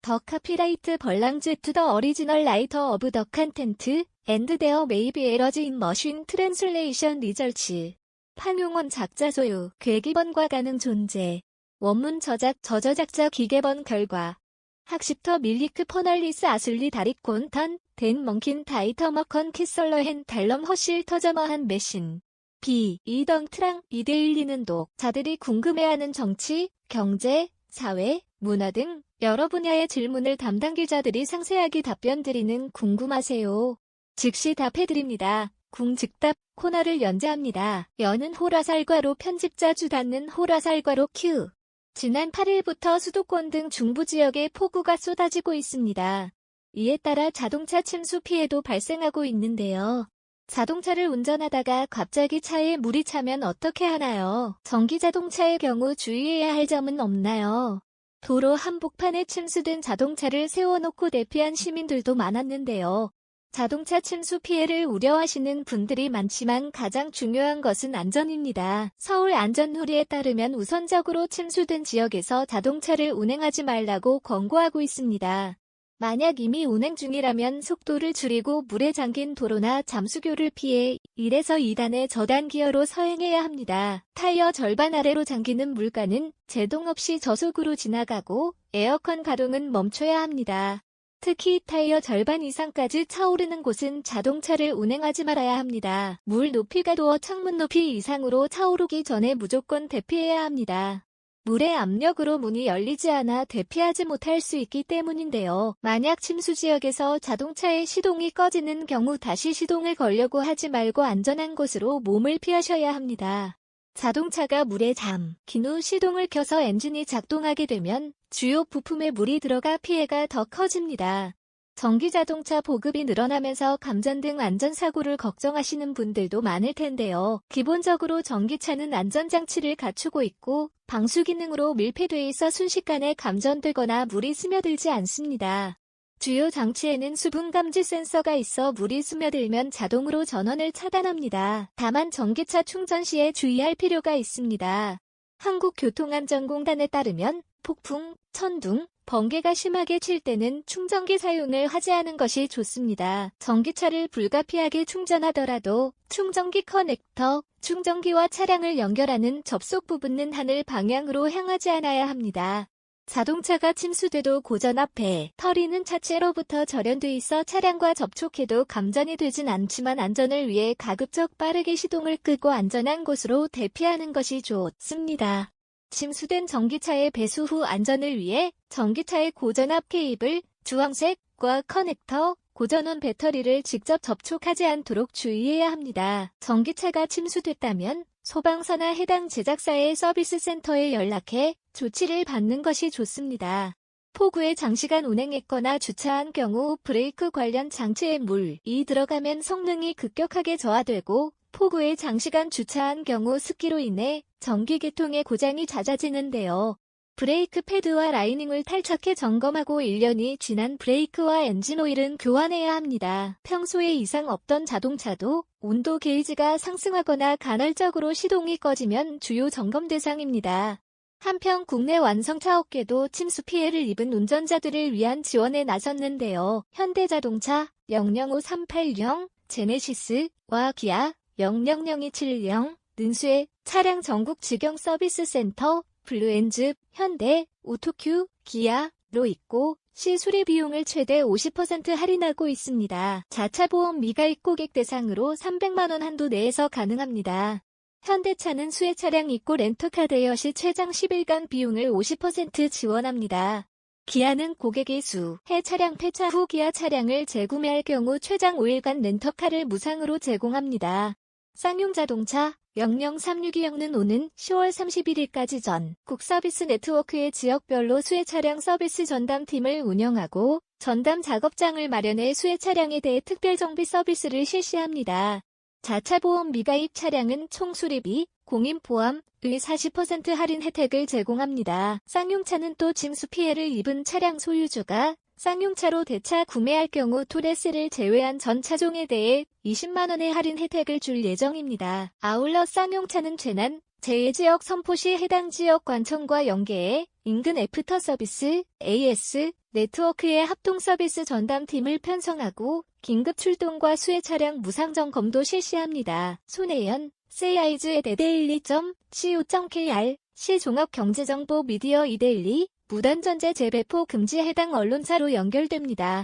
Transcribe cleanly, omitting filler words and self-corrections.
더 카피라이트 벌랑즈 투 더 어리지널 라이터 오브 더 컨텐트 앤드 데어 메이비 에러즈 인 머신 트랜슬레이션 리저치. 판용원 작자 소유, 괴기번과 가능 존재. 원문 저작 저저작자 기계번 결과. 학습터 밀리크 퍼널리스 아슬리 다리콘 턴, 댄 멍킨 다이터머컨 키설러헨 달럼 허실 터저머한 메신. B. 이덩 트랑 이데일리는 독자들이 궁금해하는 정치, 경제, 사회, 문화 등 여러 분야의 질문을 담당 기자들이 상세하게 답변드리는 궁금하세요. 즉시 답해드립니다. 궁즉답 코너를 연재합니다. 여는 호라살과로 편집자 주 닫는 호라살과로 큐. 지난 8일부터 수도권 등 중부 지역에 폭우가 쏟아지고 있습니다. 이에 따라 자동차 침수 피해도 발생하고 있는데요. 자동차를 운전하다가 갑자기 차에 물이 차면 어떻게 하나요? 전기자동차의 경우 주의해야 할 점은 없나요? 도로 한복판에 침수된 자동차를 세워놓고 대피한 시민들도 많았는데요. 자동차 침수 피해를 우려하시는 분들이 많지만 가장 중요한 것은 안전입니다. 서울안전누리에 따르면 우선적으로 침수된 지역에서 자동차를 운행하지 말라고 권고하고 있습니다. 만약 이미 운행 중이라면 속도를 줄이고 물에 잠긴 도로나 잠수교를 피해 1에서 2단의 저단 기어로 서행해야 합니다. 타이어 절반 아래로 잠기는 물가는 제동 없이 저속으로 지나가고 에어컨 가동은 멈춰야 합니다. 특히 타이어 절반 이상까지 차오르는 곳은 자동차를 운행하지 말아야 합니다. 물 높이가 도어 창문 높이 이상으로 차오르기 전에 무조건 대피해야 합니다. 물의 압력으로 문이 열리지 않아 대피하지 못할 수 있기 때문인데요. 만약 침수 지역에서 자동차의 시동이 꺼지는 경우 다시 시동을 걸려고 하지 말고 안전한 곳으로 몸을 피하셔야 합니다. 자동차가 물에 잠긴 후 시동을 켜서 엔진이 작동하게 되면 주요 부품에 물이 들어가 피해가 더 커집니다. 전기자동차 보급이 늘어나면서 감전 등 안전사고를 걱정하시는 분들도 많을 텐데요. 기본적으로 전기차는 안전장치를 갖추고 있고 방수 기능으로 밀폐돼 있어 순식간에 감전되거나 물이 스며들지 않습니다. 주요 장치에는 수분 감지 센서가 있어 물이 스며들면 자동으로 전원을 차단합니다. 다만 전기차 충전 시에 주의할 필요가 있습니다. 한국교통안전공단에 따르면 폭풍, 천둥, 번개가 심하게 칠 때는 충전기 사용을 하지 않은 것이 좋습니다. 전기차를 불가피하게 충전하더라도 충전기 커넥터, 충전기와 차량을 연결하는 접속 부분은 하늘 방향으로 향하지 않아야 합니다. 자동차가 침수돼도 고전 앞에 터리는 차체로부터 절연돼 있어 차량과 접촉해도 감전이 되진 않지만 안전을 위해 가급적 빠르게 시동을 끄고 안전한 곳으로 대피하는 것이 좋습니다. 침수된 전기차의 배수 후 안전을 위해 전기차의 고전압 케이블, 주황색과 커넥터, 고전원 배터리를 직접 접촉하지 않도록 주의해야 합니다. 전기차가 침수됐다면 소방서나 해당 제작사의 서비스 센터에 연락해 조치를 받는 것이 좋습니다. 폭우에 장시간 운행했거나 주차한 경우 브레이크 관련 장치에 물이 들어가면 성능이 급격하게 저하되고 폭우에 장시간 주차한 경우 습기로 인해 전기계통의 고장이 잦아지는데요. 브레이크 패드와 라이닝을 탈착해 점검하고 1년이 지난 브레이크와 엔진오일은 교환해야 합니다. 평소에 이상 없던 자동차도 온도 게이지가 상승하거나 간헐적으로 시동이 꺼지면 주요 점검 대상입니다. 한편 국내 완성차 업계도 침수 피해를 입은 운전자들을 위한 지원에 나섰는데요. 현대자동차 005380, 제네시스와 기아 000270, 능수의 차량 전국 직영 서비스 센터, 블루엔즈, 현대, 오토큐, 기아로 있고 시 수리 비용을 최대 50% 할인하고 있습니다. 자차 보험 미가입 고객 대상으로 300만 원 한도 내에서 가능합니다. 현대차는 수혜 차량 입고 렌터카 대여 시 최장 10일간 비용을 50% 지원합니다. 기아는 고객이 수혜 차량 폐차 후 기아 차량을 재구매할 경우 최장 5일간 렌터카를 무상으로 제공합니다. 쌍용자동차 00362형는 오는 10월 31일까지 전국 서비스 네트워크의 지역별로 수혜 차량 서비스 전담팀을 운영하고 전담 작업장을 마련해 수혜 차량에 대해 특별 정비 서비스를 실시합니다. 자차 보험 미가입 차량은 총 수리비, 공인 포함의 40% 할인 혜택을 제공합니다. 쌍용차는 또 침수 피해를 입은 차량 소유주가 쌍용차로 대차 구매할 경우 토레스를 제외한 전 차종에 대해 20만 원의 할인 혜택을 줄 예정입니다. 아울러 쌍용차는 재난, 재해지역 선포 시 해당 지역 관청과 연계해 인근 애프터 서비스, AS, 네트워크의 합동 서비스 전담팀을 편성하고 긴급 출동과 수해 차량 무상 점검도 실시합니다. 손혜연, sa이즈에데데일리.co.kr 시종합경제정보 미디어 이데일리 무단전제 재배포 금지 해당 언론사로 연결됩니다.